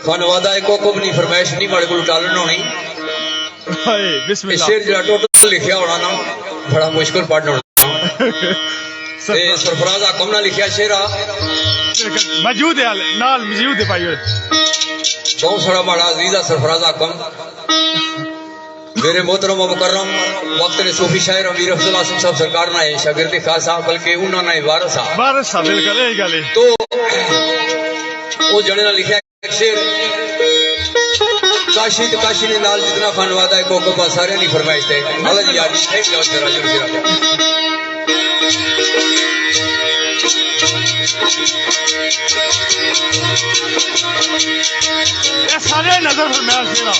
थानू वादा है कोको भी नहीं फरमाइश नहीं माड़े को टालन होनी शेर जरा टोटल लिखिया होना ना बड़ा मुश्किल पढ़ना होना सरफराज आकम ना लिखिया शेरा मौजूद है नाल मौजूद है भाई बहुत सारा बड़ा अजीज सरफराज आकम मेरे मोहतरम मुकर्रम वक्त ने सूफी शायर अमीर अफजल आसिम साहब सरकार ना है शागिर्द खास साहब बल्कि उन्होंने वारिस साहब बिल्कुल यही गल है तो वो जने ना लिखा शेर काशी तो काशी ने नाल जितना खान वादा है कोको बा सारे नहीं फरमाइश थे हां जी यार एक लफ्ज जरा जरा ये सारे नजर फरमाया शेरा